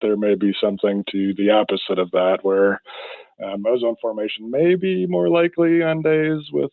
there may be something to the opposite of that, where ozone formation may be more likely on days with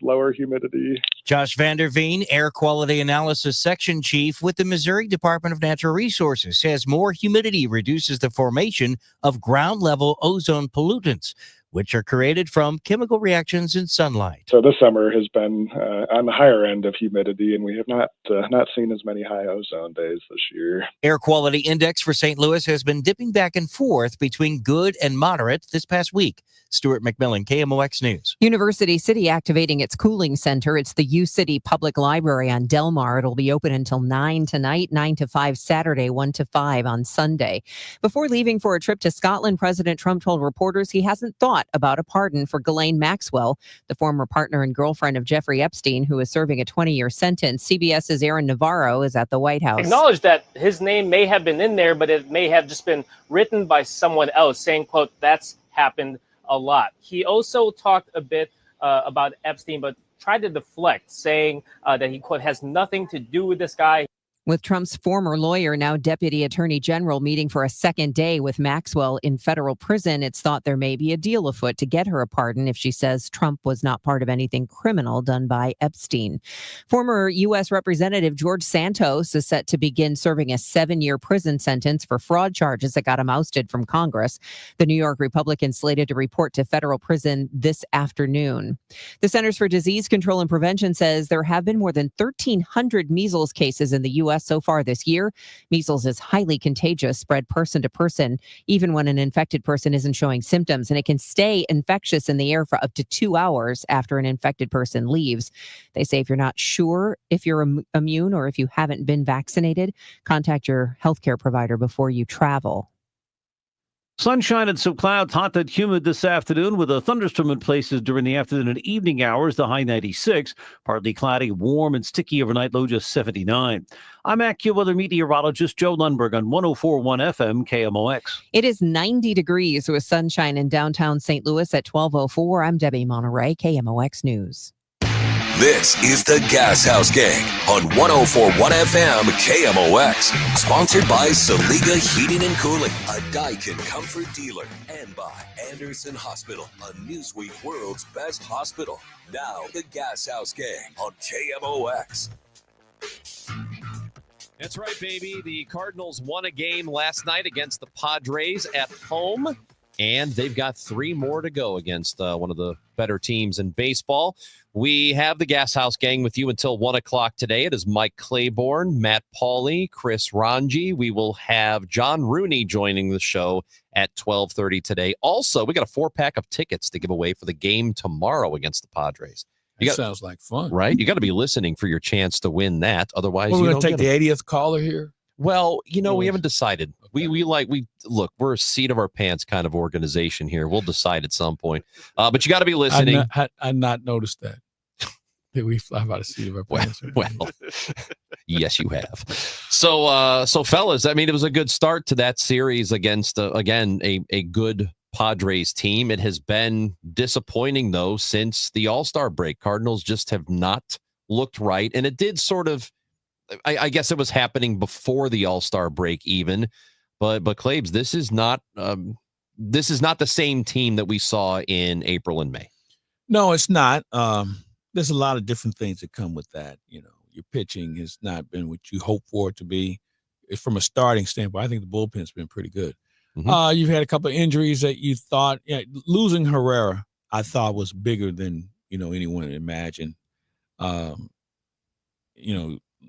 lower humidity. Josh Vanderveen, Air Quality Analysis Section Chief with the Missouri Department of Natural Resources, says more humidity reduces the formation of ground-level ozone pollutants, which are created from chemical reactions in sunlight. So this summer has been on the higher end of humidity, and we have not seen as many high ozone days this year. Air quality index for St. Louis has been dipping back and forth between good and moderate this past week. Stuart McMillan, KMOX News. University City activating its cooling center. It's the U City Public Library on Delmar. It'll be open until 9 tonight, 9 to 5 Saturday, 1 to 5 on Sunday. Before leaving for a trip to Scotland, President Trump told reporters he hasn't thought about a pardon for Ghislaine Maxwell, the former partner and girlfriend of Jeffrey Epstein, who is serving a 20-year sentence. CBS's Aaron Navarro is at the White House. Acknowledged that his name may have been in there, but it may have just been written by someone else, saying, quote, "That's happened a lot." He also talked a bit about Epstein, but tried to deflect, saying that he, quote, "has nothing to do with this guy." With Trump's former lawyer, now Deputy Attorney General, meeting for a second day with Maxwell in federal prison, it's thought there may be a deal afoot to get her a pardon if she says Trump was not part of anything criminal done by Epstein. Former U.S. Representative George Santos is set to begin serving a 7-year prison sentence for fraud charges that got him ousted from Congress. The New York Republican slated to report to federal prison this afternoon. The Centers for Disease Control and Prevention says there have been more than 1,300 measles cases in the U.S. so far this year. Measles is highly contagious, spread person to person, even when an infected person isn't showing symptoms, and it can stay infectious in the air for up to 2 hours after an infected person leaves. They say if you're not sure if you're immune or if you haven't been vaccinated, contact your healthcare provider before you travel. Sunshine and some clouds, hot and humid this afternoon with a thunderstorm in places during the afternoon and evening hours, the high 96. Partly cloudy, warm and sticky overnight, low just 79. I'm AccuWeather meteorologist Joe Lundberg on 104.1 FM KMOX. It is 90 degrees with sunshine in downtown St. Louis at 12:04. I'm Debbie Monterey, KMOX News. This is the Gashouse Gang on 104.1 FM KMOX. Sponsored by Saliga Heating and Cooling, a Daikin comfort dealer. And by Anderson Hospital, a Newsweek World's Best Hospital. Now, the Gashouse Gang on KMOX. That's right, baby. The Cardinals won a game last night against the Padres at home. And they've got 3 more to go against one of the better teams in baseball. We have the Gashouse Gang with you until 1 o'clock today. It is Mike Claiborne, Matt Pauley, Chris Ranji. We will have John Rooney joining the show at 12:30 today. Also, we got a 4-pack of tickets to give away for the game tomorrow against the Padres. Sounds like fun. Right? You got to be listening for your chance to win that. Otherwise, we're going to take the 80th caller here. Well, we haven't decided. Okay. We're a seat of our pants kind of organization here. We'll decide at some point. But you got to be listening. I not noticed that. Did we fly by the seat of our pants? Well, yes, you have. So fellas, I mean, it was a good start to that series against again a good Padres team. It has been disappointing though since the All-Star break. Cardinals just have not looked right, and it did sort of. I guess it was happening before the All-Star break even, but Claibs, this is not the same team that we saw in April and May. No, it's not. There's a lot of different things that come with that. Your pitching has not been what you hope for it to be. From a starting standpoint, I think the bullpen's been pretty good. Mm-hmm. You've had a couple of injuries that you thought, losing Herrera, I thought was bigger than, anyone imagined.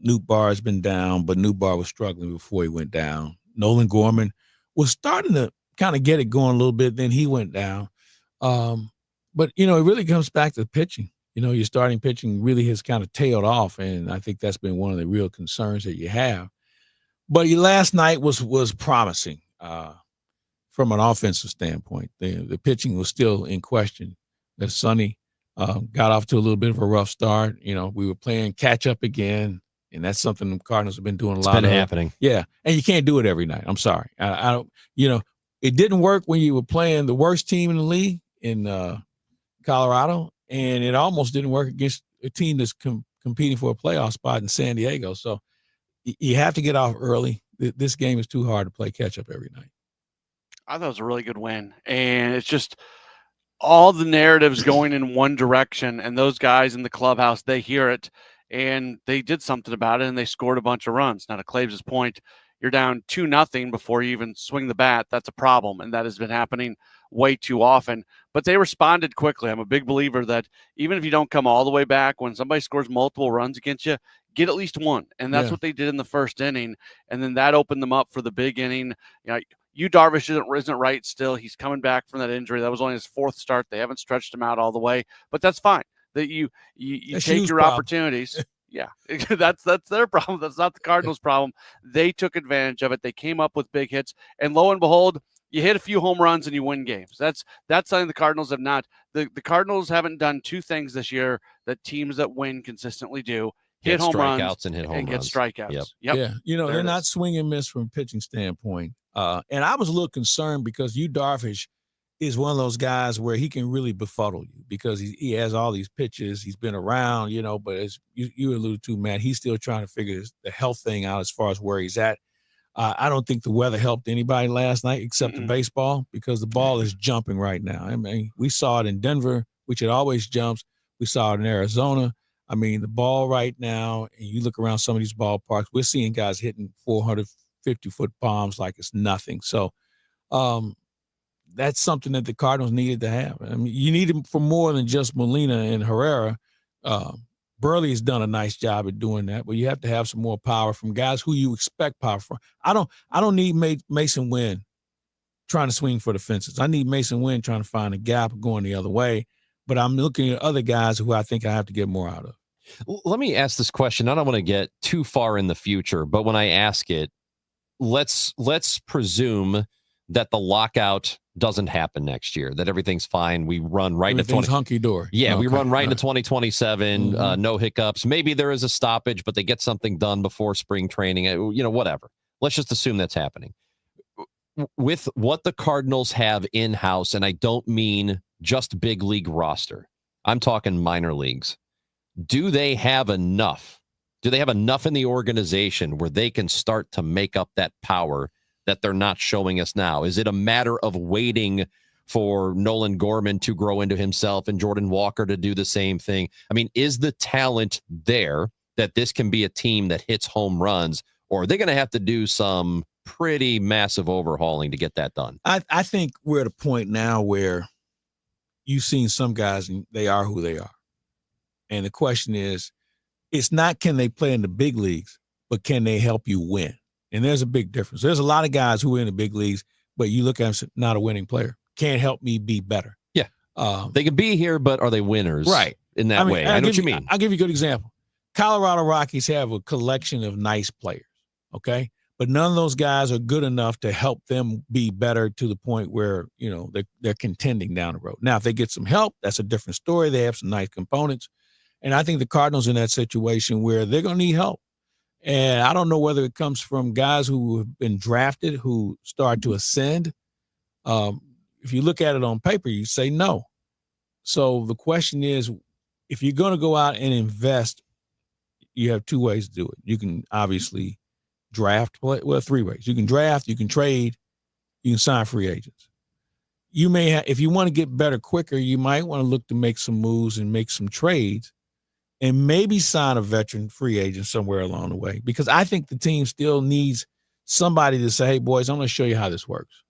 Nootbaar has been down, but Nootbaar was struggling before he went down. Nolan Gorman was starting to kind of get it going a little bit. Then he went down. But, it really comes back to pitching. Your starting pitching really has kind of tailed off, and I think that's been one of the real concerns that you have. But last night was promising from an offensive standpoint. The pitching was still in question. Sonny got off to a little bit of a rough start. We were playing catch up again. And that's something the Cardinals have been doing a lot of. It's been happening. Yeah. And you can't do it every night. I'm sorry. I don't, it didn't work when you were playing the worst team in the league in Colorado. And it almost didn't work against a team that's competing for a playoff spot in San Diego. So you have to get off early. this game is too hard to play catch up every night. I thought it was a really good win, and it's just all the narratives going in one direction, and those guys in the clubhouse, they hear it, and they did something about it, and they scored a bunch of runs. Now, to Claves' point, you're down 2-0 before you even swing the bat. That's a problem, and that has been happening way too often. But they responded quickly. I'm a big believer that even if you don't come all the way back, when somebody scores multiple runs against you, get at least one. And that's what they did in the first inning, and then that opened them up for the big inning. Darvish isn't right still. He's coming back from that injury. That was only his fourth start. They haven't stretched him out all the way, but that's fine. That you take your opportunities. Yeah, that's their problem. That's not the Cardinals' problem. They took advantage of it. They came up with big hits, and lo and behold, you hit a few home runs and you win games. That's something the Cardinals have not. The Cardinals haven't done two things this year that teams that win consistently do: hit home runs and hit home runs. Get strikeouts. Yep. Yeah, they're not swing and miss from a pitching standpoint. And I was a little concerned because Darvish is one of those guys where he can really befuddle you because he has all these pitches. He's been around, but as you alluded to, Matt, he's still trying to figure the health thing out as far as where he's at. I don't think the weather helped anybody last night except the baseball because the ball is jumping right now. I mean, we saw it in Denver, which it always jumps. We saw it in Arizona. I mean, the ball right now, and you look around some of these ballparks, we're seeing guys hitting 450-foot bombs like it's nothing. So that's something that the Cardinals needed to have. I mean, you need it for more than just Molina and Herrera. Burley has done a nice job at doing that, but you have to have some more power from guys who you expect power from. I don't need Mason Wynn trying to swing for the fences. I need Mason Wynn trying to find a gap going the other way, but I'm looking at other guys who I think I have to get more out of. Let me ask this question. I don't want to get too far in the future, but when I ask it, let's presume that the lockout doesn't happen next year, that everything's fine. We run right into hunky door. Yeah, okay. We run right into 2027. No hiccups. Maybe there is a stoppage, but they get something done before spring training. Whatever. Let's just assume that's happening. With what the Cardinals have in-house, and I don't mean just big league roster. I'm talking minor leagues. Do they have enough? Do they have enough in the organization where they can start to make up that power that they're not showing us now? Is it a matter of waiting for Nolan Gorman to grow into himself and Jordan Walker to do the same thing? I mean, is the talent there that this can be a team that hits home runs, or are they going to have to do some pretty massive overhauling to get that done? I think we're at a point now where you've seen some guys and they are who they are. And the question is, it's not can they play in the big leagues, but can they help you win? And there's a big difference. There's a lot of guys who are in the big leagues, but you look at them and say, not a winning player. Can't help me be better. Yeah. They can be here, but are they winners? Right. In that way. I know what you mean. I'll give you a good example. Colorado Rockies have a collection of nice players, okay? But none of those guys are good enough to help them be better to the point where, they're contending down the road. Now, if they get some help, that's a different story. They have some nice components. And I think the Cardinals in that situation where they're going to need help. And I don't know whether it comes from guys who have been drafted who start to ascend. If you look at it on paper, you say no. So the question is, if you're going to go out and invest, you have two ways to do it. You can obviously draft, three ways. You can draft, you can trade, you can sign free agents. You may have, if you want to get better quicker, you might want to look to make some moves and make some trades and maybe sign a veteran free agent somewhere along the way, because I think the team still needs somebody to say, hey, boys, I'm going to show you how this works.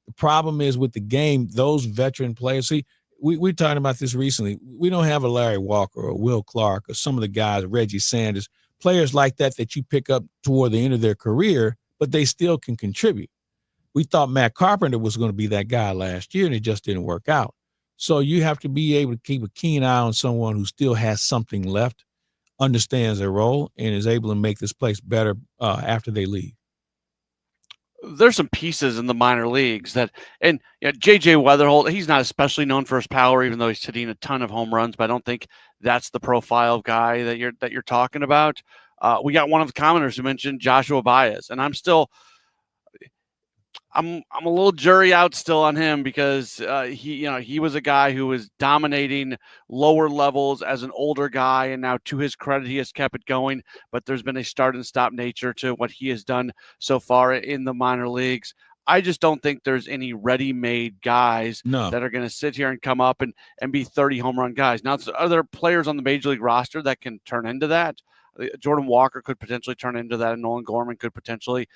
The problem is with the game, those veteran players, see, we're talking about this recently. We don't have a Larry Walker or Will Clark or some of the guys, Reggie Sanders, players like that you pick up toward the end of their career, but they still can contribute. We thought Matt Carpenter was going to be that guy last year, and it just didn't work out. So you have to be able to keep a keen eye on someone who still has something left, understands their role, and is able to make this place better after they leave. There's some pieces in the minor leagues that, and J.J. Weatherholt, he's not especially known for his power, even though he's hitting a ton of home runs, but I don't think that's the profile of guy that you're talking about. We got one of the commenters who mentioned Joshua Baez, and I'm a little jury out still on him because he was a guy who was dominating lower levels as an older guy, and now to his credit, he has kept it going. But there's been a start and stop nature to what he has done so far in the minor leagues. I just don't think there's any ready-made guys that are going to sit here and come up and be 30 home run guys. Now, are there players on the major league roster that can turn into that? Jordan Walker could potentially turn into that, and Nolan Gorman could potentially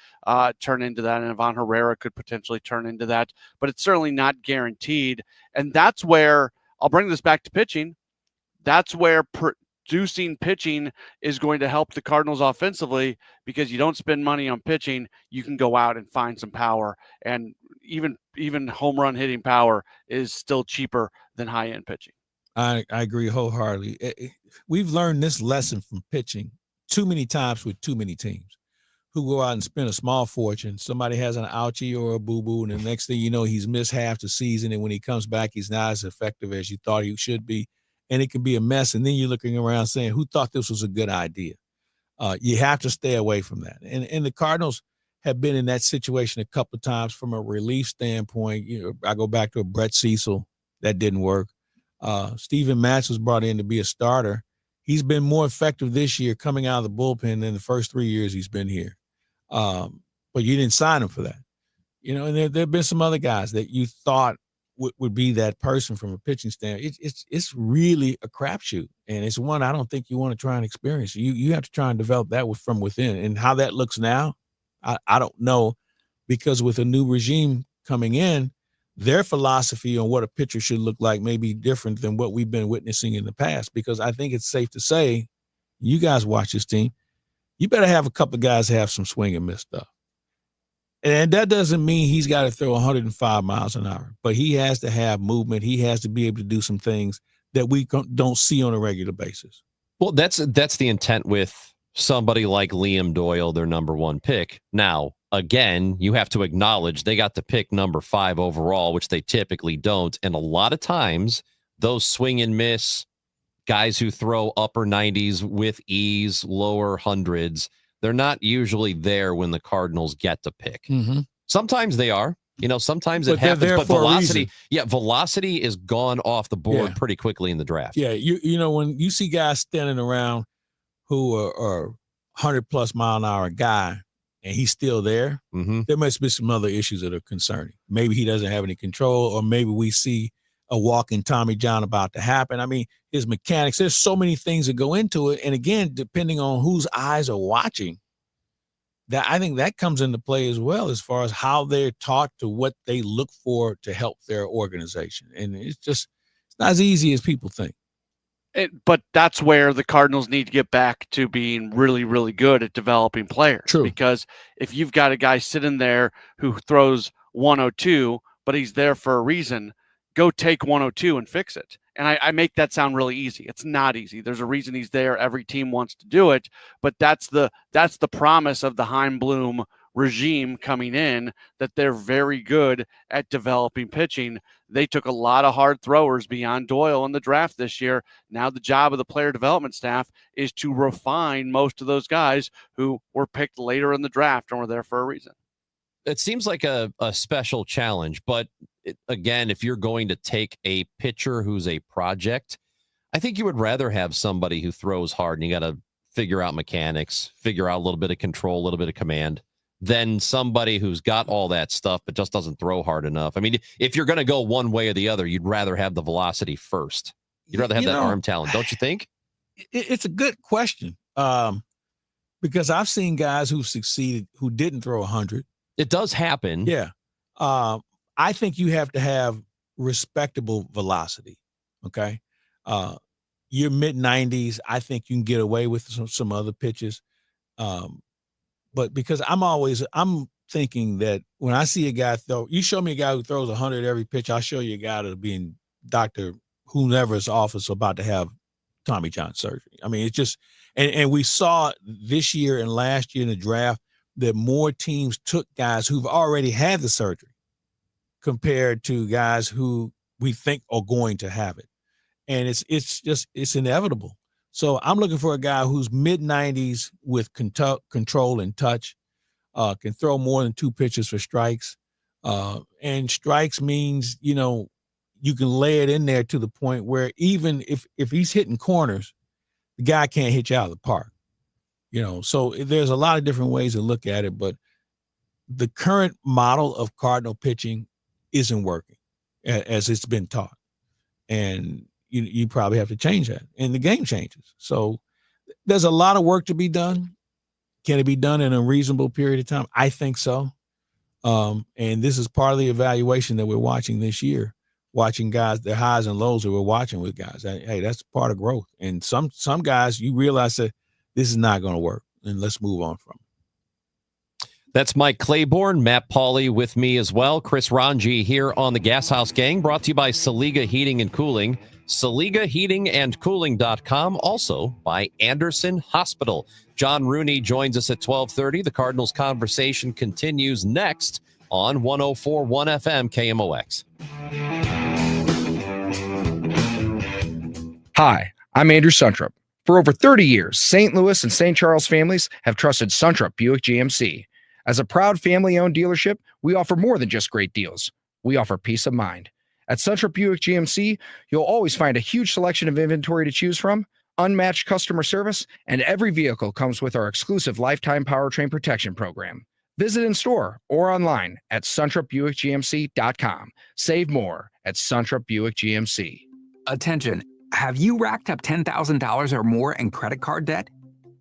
turn into that, and Ivan Herrera could potentially turn into that, but it's certainly not guaranteed. And that's where I'll bring this back to pitching. That's where producing pitching is going to help the Cardinals offensively, because you don't spend money on pitching. You can go out and find some power, and even home run hitting power is still cheaper than high end pitching. I agree wholeheartedly. We've learned this lesson from pitching too many times with too many teams who go out and spend a small fortune. Somebody has an ouchie or a boo-boo, and the next thing you know, he's missed half the season, and when he comes back, he's not as effective as you thought he should be, and it can be a mess. And then you're looking around saying, who thought this was a good idea? You have to stay away from that. And the Cardinals have been in that situation a couple of times from a relief standpoint. I go back to a Brett Cecil. That didn't work. Steven Matz was brought in to be a starter. He's been more effective this year coming out of the bullpen than the first 3 years he's been here. But you didn't sign him for that. And there have been some other guys that you thought would be that person from a pitching standpoint. It's really a crapshoot, and it's one I don't think you want to try and experience. You have to try and develop that from within. And how that looks now, I don't know, because with a new regime coming in, their philosophy on what a pitcher should look like may be different than what we've been witnessing in the past, because I think it's safe to say, you guys watch this team, you better have a couple of guys have some swing and miss stuff. And that doesn't mean he's got to throw 105 miles an hour, but he has to have movement. He has to be able to do some things that we don't see on a regular basis. Well, that's the intent with somebody like Liam Doyle, their number one pick. Now, again, you have to acknowledge they got to pick number 5 overall, which they typically don't. And a lot of times, those swing and miss guys who throw upper 90s with ease, lower hundreds, they're not usually there when the Cardinals get to pick. Mm-hmm. Sometimes they are. Sometimes it happens, but velocity is gone off the board pretty quickly in the draft. Yeah, when you see guys standing around who are 100+ mile an hour guy, and he's still there, there must be some other issues that are concerning. Maybe he doesn't have any control, or maybe we see a walking Tommy John about to happen. I mean, his mechanics, there's so many things that go into it. And again, depending on whose eyes are watching, that I think that comes into play as well, as far as how they're taught to what they look for to help their organization. And it's not as easy as people think. But that's where the Cardinals need to get back to being really, really good at developing players. True. Because if you've got a guy sitting there who throws 102, but he's there for a reason, go take 102 and fix it. And I make that sound really easy. It's not easy. There's a reason he's there. Every team wants to do it, but that's the promise of the Chaim Bloom regime coming in, that they're very good at developing pitching. They took a lot of hard throwers beyond Doyle in the draft this year. Now the job of the player development staff is to refine most of those guys who were picked later in the draft and were there for a reason. It seems like a special challenge, but again, if you're going to take a pitcher who's a project, I think you would rather have somebody who throws hard and you got to figure out mechanics, figure out a little bit of control, a little bit of command, than somebody who's got all that stuff but just doesn't throw hard enough. I mean, if you're going to go one way or the other, you'd rather have the velocity first. You'd rather have that arm talent, don't you think? It's a good question, because I've seen guys who've succeeded who didn't throw 100. It does happen. Yeah. I think you have to have respectable velocity. Okay. Your mid-90s, I think you can get away with some other pitches. But because I'm thinking that when I see a guy you show me a guy who throws 100 every pitch, I'll show you a guy that'll be in Dr. whomever's office about to have Tommy John surgery. I mean, it's just, and we saw this year and last year in the draft that more teams took guys who've already had the surgery compared to guys who we think are going to have it. And it's inevitable. So I'm looking for a guy who's mid-90s with control and touch, can throw more than 2 pitches for strikes, And strikes means, you can lay it in there to the point where even if he's hitting corners, the guy can't hit you out of the park. So there's a lot of different ways to look at it, but the current model of Cardinal pitching isn't working as it's been taught. And you probably have to change that. And the game changes. So there's a lot of work to be done. Can it be done in a reasonable period of time? I think so. And this is part of the evaluation that we're watching this year, watching guys, their highs and lows that we're watching with guys. Hey, that's part of growth. And some guys, you realize that this is not going to work, and let's move on from it. That's Mike Claiborne, Matt Pauley with me as well. Chris Ranji here on the Gashouse Gang, brought to you by Saliga Heating and Cooling, SaligaHeatingandCooling.com, also by Anderson Hospital. John Rooney joins us at 12:30. The Cardinals conversation continues next on 104.1 FM KMOX. Hi, I'm Andrew Suntrup. For over 30 years, St. Louis and St. Charles families have trusted Suntrup Buick GMC. As a proud family-owned dealership, we offer more than just great deals. We offer peace of mind. At Suntrup Buick GMC, you'll always find a huge selection of inventory to choose from, unmatched customer service, and every vehicle comes with our exclusive lifetime powertrain protection program. Visit in store or online at suntrupbuickgmc.com. Save more at Suntrup Buick GMC. Attention, have you racked up $10,000 or more in credit card debt?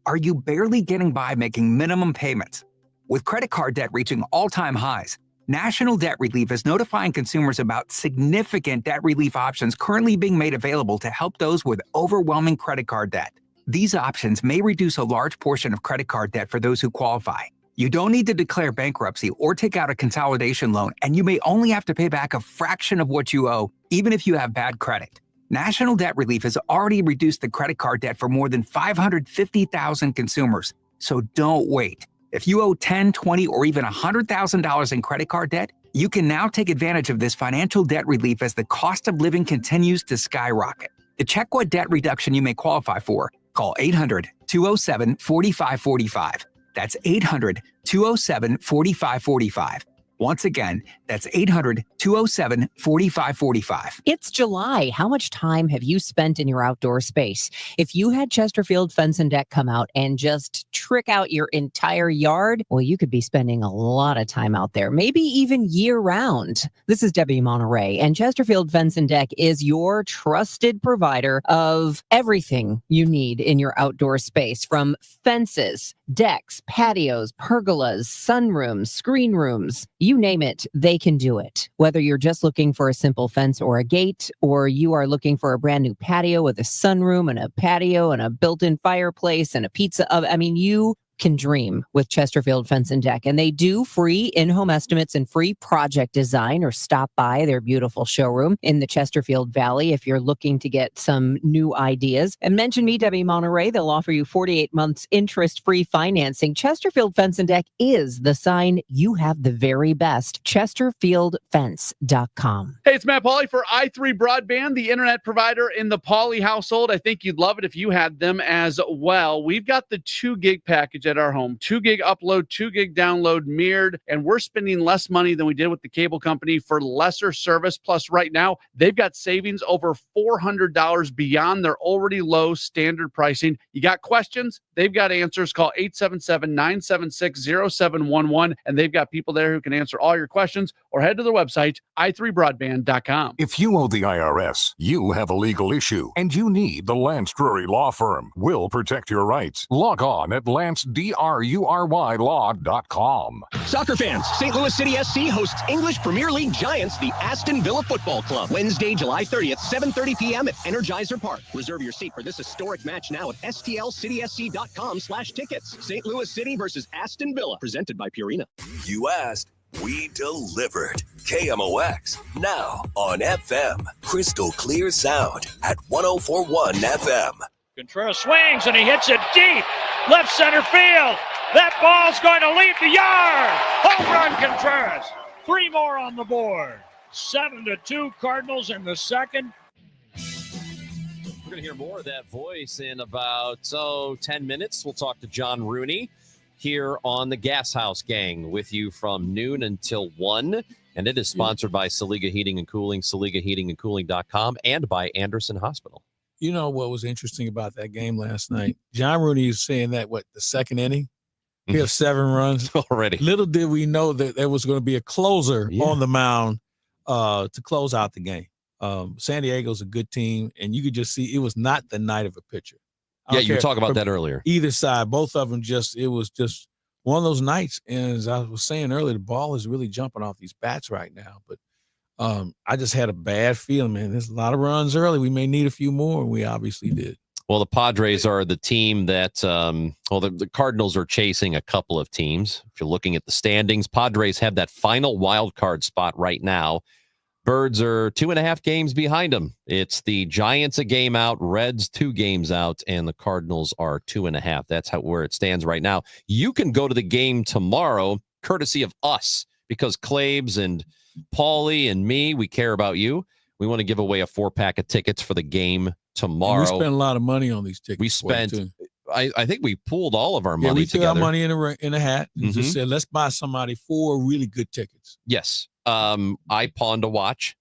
Are you barely getting by making minimum payments? With credit card debt reaching all-time highs, National Debt Relief is notifying consumers about significant debt relief options currently being made available to help those with overwhelming credit card debt. These options may reduce a large portion of credit card debt for those who qualify. You don't need to declare bankruptcy or take out a consolidation loan, and you may only have to pay back a fraction of what you owe, even if you have bad credit. National Debt Relief has already reduced the credit card debt for more than 550,000 consumers. So don't wait. If you owe $10,000, $20,000, or even $100,000 in credit card debt, you can now take advantage of this financial debt relief as the cost of living continues to skyrocket. To check what debt reduction you may qualify for, call 800-207-4545. That's 800-207-4545. Once again, that's 800-207-4545. It's July. How much time have you spent in your outdoor space? If you had Chesterfield Fence and Deck come out and just trick out your entire yard, well, you could be spending a lot of time out there, maybe even year round. This is Debbie Monterey, and Chesterfield Fence and Deck is your trusted provider of everything you need in your outdoor space, from fences, decks, patios, pergolas, sunrooms, screen rooms. You name it, they can do it. Whether you're just looking for a simple fence or a gate, or you are looking for a brand new patio with a sunroom and a patio and a built-in fireplace and a pizza oven, you can dream with Chesterfield Fence and Deck. And they do free in-home estimates and free project design, or stop by their beautiful showroom in the Chesterfield Valley if you're looking to get some new ideas. And mention me, Debbie Monterey. They'll offer you 48 months interest-free financing. Chesterfield Fence and Deck is the sign you have the very best. ChesterfieldFence.com. Hey, it's Matt Pauley for i3 Broadband, the internet provider in the Pauley household. I think you'd love it if you had them as well. We've got the 2 gig package at our home, 2 gig upload, 2 gig download, mirrored, and we're spending less money than we did with the cable company for lesser service. Plus, right now, they've got savings over $400 beyond their already low standard pricing. You got questions? They've got answers. Call 877-976-0711, and they've got people there who can answer all your questions, or head to their website, i3broadband.com. If you owe the IRS, you have a legal issue, and you need the Lance Drury Law Firm. We'll protect your rights. Log on at LanceDruryLaw.com. Soccer fans, St. Louis City SC hosts English Premier League giants, the Aston Villa Football Club. Wednesday, July 30th, 7:30 p.m. at Energizer Park. Reserve your seat for this historic match now at stlcitysc.com/tickets. St. Louis City versus Aston Villa, presented by Purina. You asked, we delivered. KMOX, now on FM. Crystal clear sound at 104.1 FM. Contreras swings and he hits it deep. Left center field. That ball's going to leave the yard. Home run, Contreras. 3 more on the board. 7-2 Cardinals in the second. We're going to hear more of that voice in about 10 minutes. We'll talk to John Rooney here on the Gas House Gang with you from noon until 1. And it is sponsored by Saliga Heating and Cooling, SaligaHeatingandCooling.com, and by Anderson Hospital. You know what was interesting about that game last night? John Rooney is saying that, the second inning? He has 7 runs. Already. Little did we know that there was going to be a closer on the mound to close out the game. San Diego's a good team, and you could just see it was not the night of a pitcher. Yeah, you were talking about that earlier. Either side, both of them it was just one of those nights. And as I was saying earlier, the ball is really jumping off these bats right now. But I just had a bad feeling, man. There's a lot of runs early. We may need a few more, and we obviously did. Well, the Padres are the team that, the Cardinals are chasing a couple of teams. If you're looking at the standings, Padres have that final wild card spot right now. Birds are 2.5 games behind them. It's the Giants a game out, Reds 2 games out, and the Cardinals are 2.5. That's where it stands right now. You can go to the game tomorrow, courtesy of us, because Claves and Paulie and me, we care about you. We want to give away a 4-pack of tickets for the game tomorrow. And we spent a lot of money on these tickets. We spent, I think we pooled all of our money together. We took our money in a hat and just said, let's buy somebody 4 really good tickets. Yes. I pawned a watch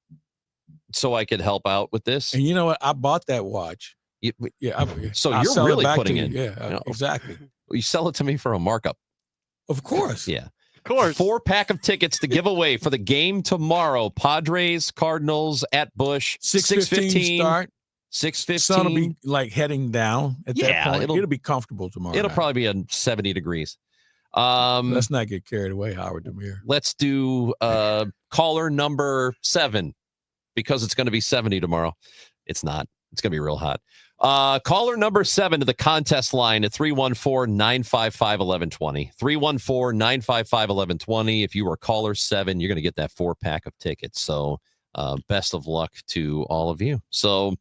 so I could help out with this. And you know what? I bought that watch. So you're really putting in. Yeah, exactly. You sell it to me for a markup. Of course. Yeah. Of course. 4-pack of tickets to give away for the game tomorrow. Padres, Cardinals at Busch. 6:15 start. 6:15. Sun will be like heading down at that point. It'll be comfortable tomorrow. It'll probably be 70 degrees. Let's not get carried away, Howard Demir. Let's do caller number 7 because it's going to be 70 tomorrow. It's not. It's going to be real hot. Caller number 7 to the contest line at 314-955-1120. 314-955-1120. If you are caller 7, you're going to get that 4-pack of tickets. So best of luck to all of you. So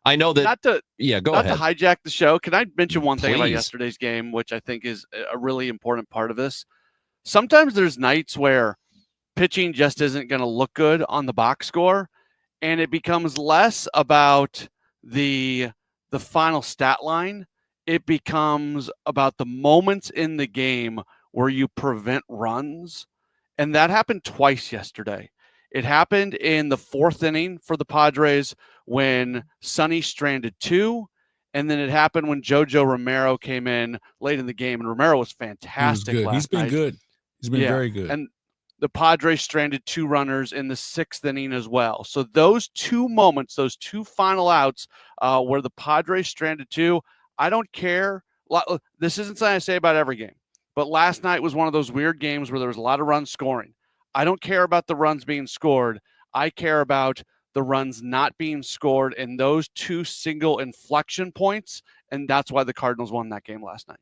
I know that. Go ahead. Not to hijack the show. Can I mention one thing about Please. yesterday's game, which I think is a really important part of this? Sometimes there's nights where pitching just isn't going to look good on the box score, and it becomes less about the final stat line. It becomes about the moments in the game where you prevent runs, and that happened twice yesterday. It happened in the 4th inning for the Padres when Sonny stranded 2, and then it happened when JoJo Romero came in late in the game, and Romero was fantastic. He's been good. He's been very good. And the Padres stranded 2 runners in the 6th inning as well. So those 2 moments, those 2 final outs where the Padres stranded 2, I don't care. This isn't something I say about every game, but last night was one of those weird games where there was a lot of runs scoring. I don't care about the runs being scored. I care about the runs not being scored in those 2 single inflection points, and that's why the Cardinals won that game last night.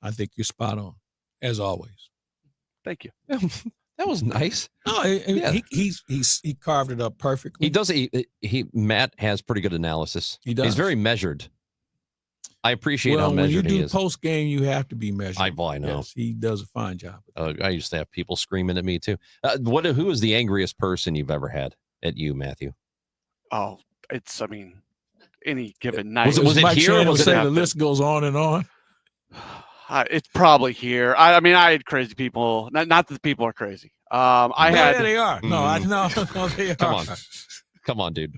I think you're spot on, as always. Thank you. That was nice. No, he carved it up perfectly. He does. Matt has pretty good analysis. He does. He's very measured. I apprate how when you measured he do is. Post game, you have to be measured. I know. Yes, he does a fine job. I used to have people screaming at me too. Who is the angriest person you've ever had at you, Matthew? Oh, any given night. Was it here? Or was it the list goes on and on? It's probably here. I had crazy people. Not that the people are crazy. They are. No, I know. They are. Come on, dude.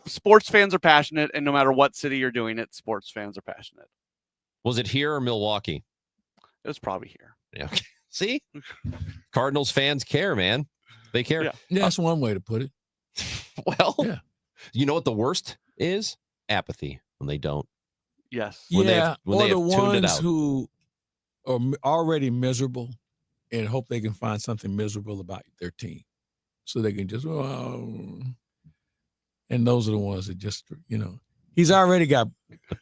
Sports fans are passionate, and no matter what city you're doing it, sports fans are passionate. Was it here or Milwaukee? It was probably here. Yeah. Okay. See, Cardinals fans care, man. They care. Yeah, that's one way to put it. Well, you know what the worst is? Apathy when they don't. Yes. Or the ones who are already miserable and hope they can find something miserable about their team, so they can just and those are the ones that just, he's already got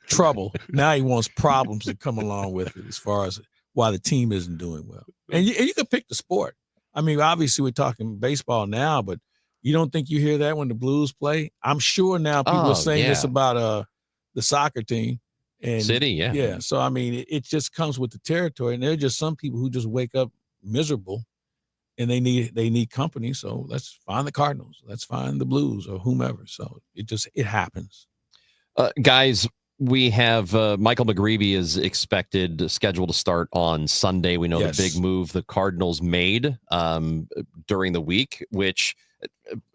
trouble. Now he wants problems to come along with it as far as why the team isn't doing well. And you can pick the sport. I mean, obviously we're talking baseball now, but you don't think you hear that when the Blues play? I'm sure now people are saying this about the soccer team. And City, yeah. Yeah. So, I mean, it just comes with the territory. And there are just some people who just wake up miserable and they need company. So let's find the Cardinals. Let's find the Blues or whomever. So it happens. Guys, We have Michael McGreevy is scheduled to start on Sunday. We know the big move the Cardinals made during the week, which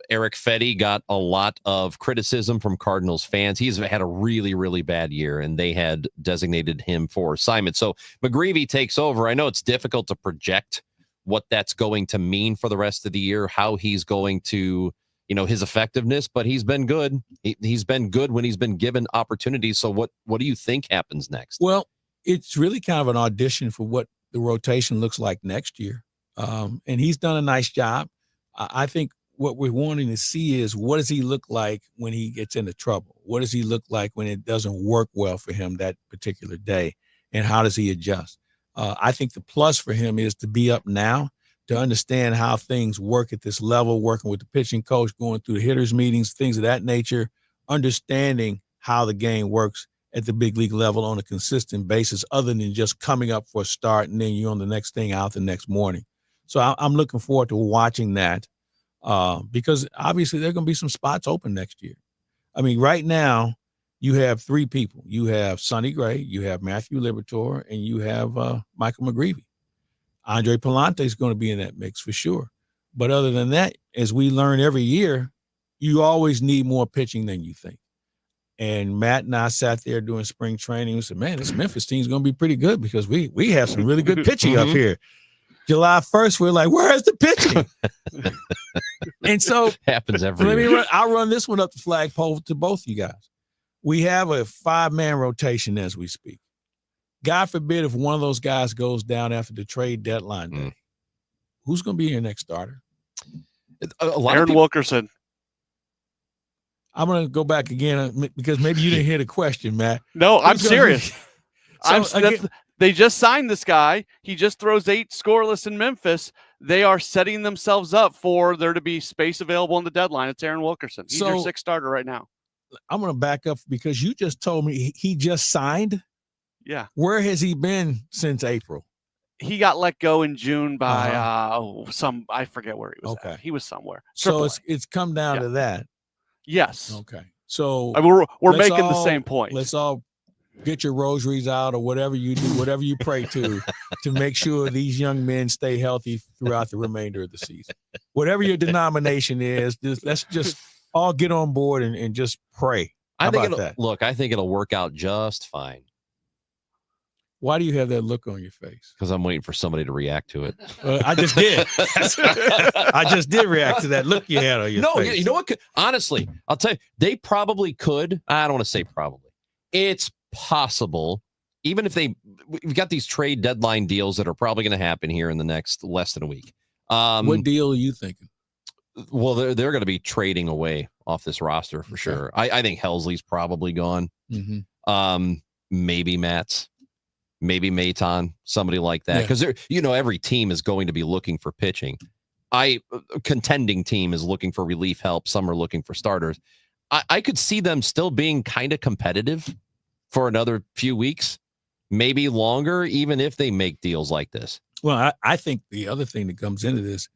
Eric Fetty got a lot of criticism from Cardinals fans. He's had a really, really bad year, and they had designated him for assignment. So McGreevy takes over. I know it's difficult to project what that's going to mean for the rest of the year, how he's going to, his effectiveness, but he's been good. He's been good when he's been given opportunities. So what do you think happens next? Well, it's really kind of an audition for what the rotation looks like next year. And he's done a nice job. I think what we're wanting to see is, what does he look like when he gets into trouble? What does he look like when it doesn't work well for him that particular day? And how does he adjust? I think the plus for him is to be up now, to understand how things work at this level, working with the pitching coach, going through the hitters meetings, things of that nature, understanding how the game works at the big league level on a consistent basis, other than just coming up for a start and then you're on the next thing out the next morning. So I'm looking forward to watching that because obviously there are going to be some spots open next year. I mean, right now you have three people. You have Sonny Gray, you have Matthew Liberatore, and you have Michael McGreevy. Andre Palante is going to be in that mix for sure. But other than that, as we learn every year, you always need more pitching than you think. And Matt and I sat there doing spring training and said, man, this Memphis team is going to be pretty good because we have some really good pitching up here. July 1st, we're like, where's the pitching? And so happens every year. I'll run this one up the flagpole to both you guys. We have a 5-man rotation as we speak. God forbid if one of those guys goes down after the trade deadline day. Who's going to be your next starter? Aaron Wilkerson. I'm going to go back again because maybe you didn't hear the question, Matt. No, I'm serious. Again, they just signed this guy. He just throws 8 scoreless in Memphis. They are setting themselves up for there to be space available on the deadline. It's Aaron Wilkerson. He's your 6th starter right now. I'm going to back up because you just told me he just signed. Yeah. Where has he been since April? He got let go in June by I forget where he was at. He was somewhere. So it's come down to that. Yes. Okay. So we're making the same point. Let's all get your rosaries out or whatever you do, whatever you pray to make sure these young men stay healthy throughout the remainder of the season. Whatever your denomination is, let's just all get on board and just pray. I think it'll work out just fine. Why do you have that look on your face? Because I'm waiting for somebody to react to it. I just did. I just did react to that look you had on your face. No, you know what? Honestly, I'll tell you, they probably could. I don't want to say probably. It's possible, even if we've got these trade deadline deals that are probably going to happen here in the next less than a week. What deal are you thinking? Well, they're going to be trading away off this roster for sure. I think Helsley's probably gone. Mm-hmm. Maybe Matt's. Maybe Maton, somebody like that. Because every team is going to be looking for pitching. A contending team is looking for relief help. Some are looking for starters. I could see them still being kind of competitive for another few weeks, maybe longer, even if they make deals like this. Well, I think the other thing that comes into this,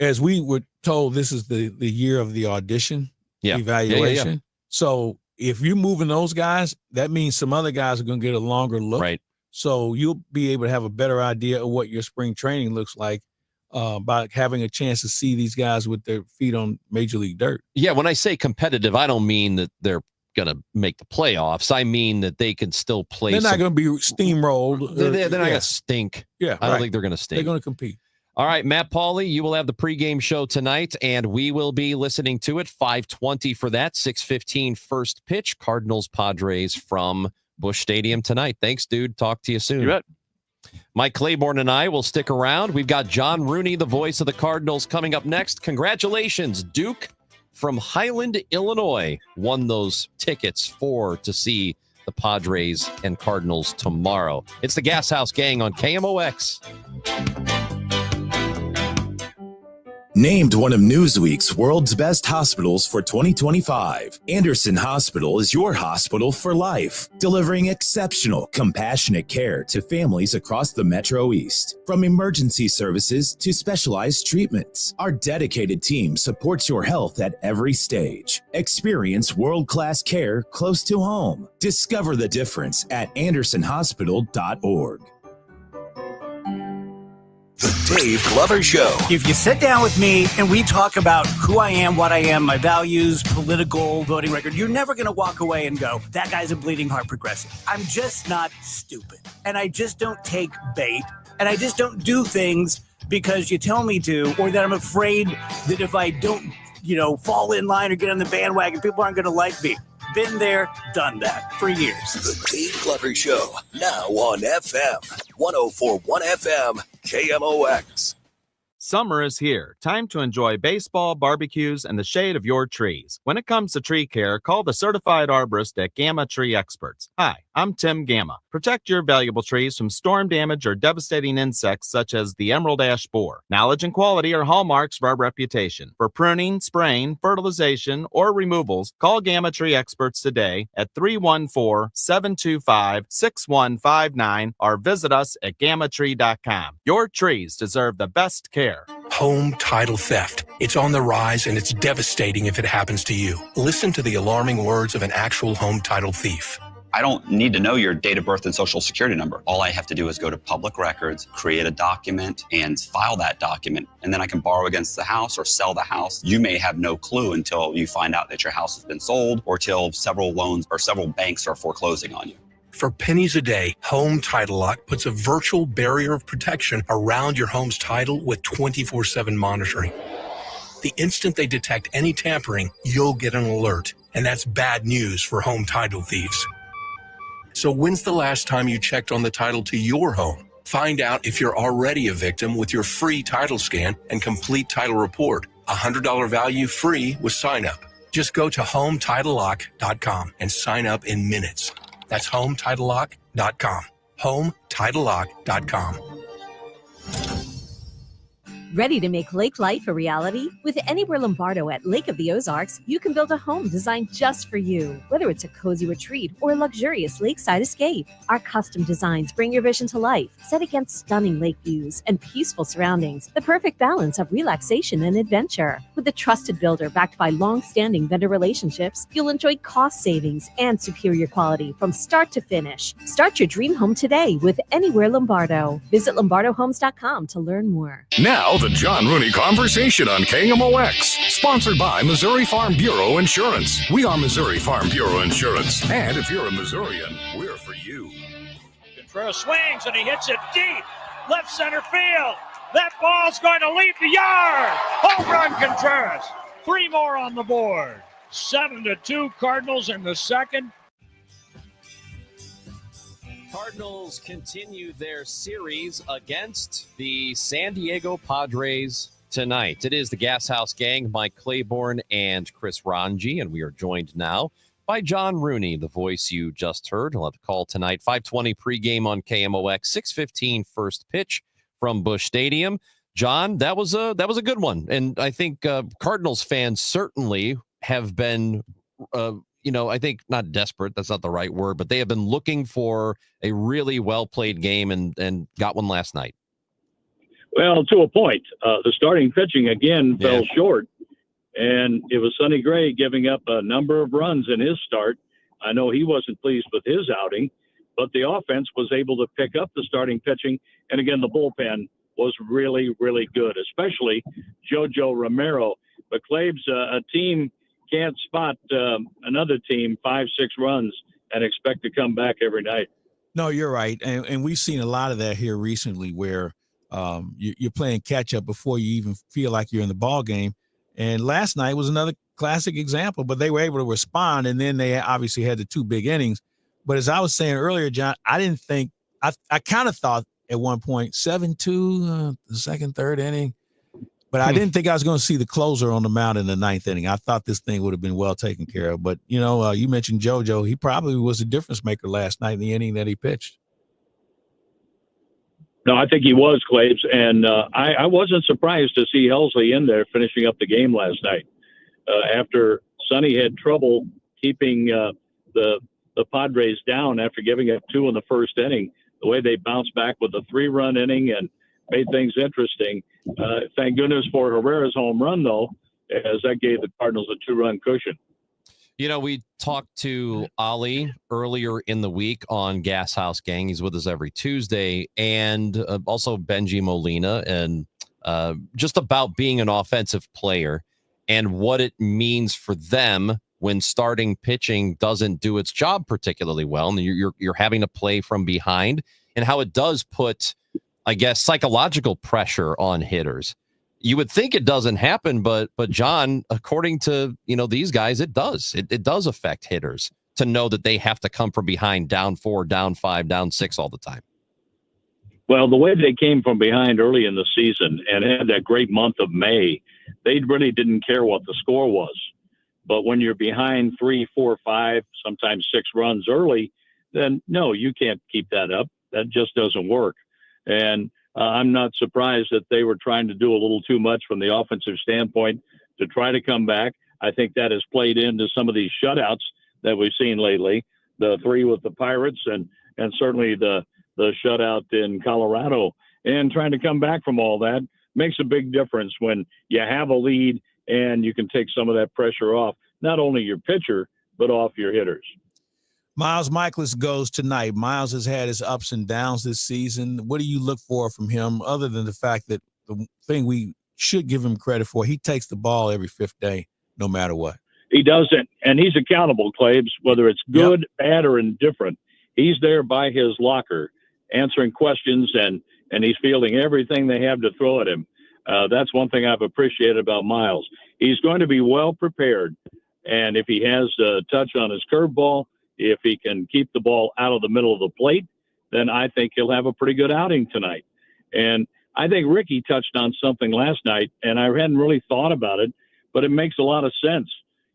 as we were told, this is the year of the audition evaluation. Yeah. So if you're moving those guys, that means some other guys are going to get a longer look. Right. So you'll be able to have a better idea of what your spring training looks like by having a chance to see these guys with their feet on major league dirt. Yeah, when I say competitive, I don't mean that they're going to make the playoffs. I mean that they can still play. They're not going to be steamrolled. They're not going to stink. Yeah, I don't think they're going to stink. They're going to compete. All right, Matt Pauley, you will have the pregame show tonight, and we will be listening to it. 5:20 for that, 6:15 first pitch. Cardinals Padres from Busch Stadium tonight. Thanks, dude. Talk to you soon. You bet. Mike Claiborne and I will stick around. We've got John Rooney, the voice of the Cardinals, coming up next. Congratulations, Duke from Highland, Illinois, won those tickets to see the Padres and Cardinals tomorrow. It's the Gashouse Gang on KMOX. Named one of Newsweek's world's best hospitals for 2025, Anderson Hospital is your hospital for life, delivering exceptional, compassionate care to families across the Metro East. From emergency services to specialized treatments, our dedicated team supports your health at every stage. Experience world-class care close to home. Discover the difference at andersonhospital.org. The Dave Glover Show. If you sit down with me and we talk about who I am, what I am, my values, political, voting record, you're never going to walk away and go, that guy's a bleeding heart progressive. I'm just not stupid. And I just don't take bait. And I just don't do things because you tell me to, or that I'm afraid that if I don't, fall in line or get on the bandwagon, people aren't going to like me. Been there, done that for years. The Dave Glover Show, now on FM 104.1 FM, KMOX. Summer is here. Time to enjoy baseball, barbecues, and the shade of your trees. When it comes to tree care, call the certified arborist at Gamma Tree Experts. Hi, I'm Tim Gamma. Protect your valuable trees from storm damage or devastating insects such as the emerald ash borer. Knowledge and quality are hallmarks of our reputation. For pruning, spraying, fertilization, or removals, call Gamma Tree Experts today at 314-725-6159 or visit us at gammatree.com. Your trees deserve the best care. Home title theft. It's on the rise and it's devastating if it happens to you. Listen to the alarming words of an actual home title thief. I don't need to know your date of birth and social security number. All I have to do is go to public records, create a document, and file that document. And then I can borrow against the house or sell the house. You may have no clue until you find out that your house has been sold or till several loans or several banks are foreclosing on you. For pennies a day, Home Title Lock puts a virtual barrier of protection around your home's title with 24/7 monitoring. The instant they detect any tampering, you'll get an alert. And that's bad news for home title thieves. So when's the last time you checked on the title to your home? Find out if you're already a victim with your free title scan and complete title report. $100 value free with sign up. Just go to HomeTitleLock.com and sign up in minutes. That's HomeTitleLock.com. HomeTitleLock.com. Ready to make lake life a reality? With Anywhere Lombardo at Lake of the Ozarks, you can build a home designed just for you. Whether it's a cozy retreat or a luxurious lakeside escape, our custom designs bring your vision to life, set against stunning lake views and peaceful surroundings. The perfect balance of relaxation and adventure. With a trusted builder backed by long-standing vendor relationships, you'll enjoy cost savings and superior quality from start to finish. Start your dream home today with Anywhere Lombardo. Visit lombardohomes.com to learn more. Now, the John Rooney Conversation on KMOX, sponsored by Missouri Farm Bureau Insurance. We are Missouri Farm Bureau Insurance, and if you're a Missourian, we're for you. Contreras swings and he hits it deep, left center field. That ball's going to leave the yard. Home run, Contreras. 3 more on the board. 7-2 Cardinals in the second. Cardinals continue their series against the San Diego Padres tonight. It is the Gashouse Gang, Mike Claiborne and Chris Ranji, and we are joined now by John Rooney, the voice you just heard. He'll have a call tonight, 5:20 pregame on KMOX, 6:15 first pitch from Busch Stadium. John, that was a good one, and I think Cardinals fans certainly have been I think not desperate, that's not the right word, but they have been looking for a really well-played game and got one last night. Well, to a point. The starting pitching, again, fell short, and it was Sonny Gray giving up a number of runs in his start. I know he wasn't pleased with his outing, but the offense was able to pick up the starting pitching, and again, the bullpen was really, really good, especially JoJo Romero. But Claib's a team can't spot another team 5-6 runs and expect to come back every night. No, you're right. And we've seen a lot of that here recently where you're playing catch up before you even feel like you're in the ball game. And last night was another classic example, but they were able to respond. And then they obviously had the 2 big innings. But as I was saying earlier, John, I kind of thought at one point 7-2, the second, third inning. But I didn't think I was going to see the closer on the mound in the 9th inning. I thought this thing would have been well taken care of. But, you mentioned JoJo. He probably was a difference maker last night in the inning that he pitched. No, I think he was, Claves, and I wasn't surprised to see Helsley in there finishing up the game last night. After Sonny had trouble keeping the Padres down after giving up 2 in the first inning, the way they bounced back with a 3-run inning and made things interesting. Thank goodness for Herrera's home run, though, as that gave the Cardinals a 2-run cushion. You know, we talked to Ali earlier in the week on Gashouse Gang. He's with us every Tuesday, and also Benji Molina, and just about being an offensive player and what it means for them when starting pitching doesn't do its job particularly well, and you're having to play from behind, and how it does put, I guess, psychological pressure on hitters. You would think it doesn't happen, but John, according to these guys, it does. It does affect hitters to know that they have to come from behind, down 4, down 5, down 6 all the time. Well, the way they came from behind early in the season and had that great month of May, they really didn't care what the score was. But when you're behind 3, 4, 5, sometimes 6 runs early, then no, you can't keep that up. That just doesn't work. And I'm not surprised that they were trying to do a little too much from the offensive standpoint to try to come back. I think that has played into some of these shutouts that we've seen lately, the 3 with the Pirates and certainly the shutout in Colorado. And trying to come back from all that makes a big difference when you have a lead and you can take some of that pressure off, not only your pitcher, but off your hitters. Miles Michaelis goes tonight. Miles has had his ups and downs this season. What do you look for from him, other than the fact that the thing we should give him credit for, he takes the ball every 5th day, no matter what? He doesn't, and he's accountable, Claves, whether it's good, bad, or indifferent. He's there by his locker answering questions, and he's fielding everything they have to throw at him. That's one thing I've appreciated about Miles. He's going to be well prepared, and if he has a touch on his curveball, if he can keep the ball out of the middle of the plate, then I think he'll have a pretty good outing tonight. And I think Ricky touched on something last night, and I hadn't really thought about it, but it makes a lot of sense.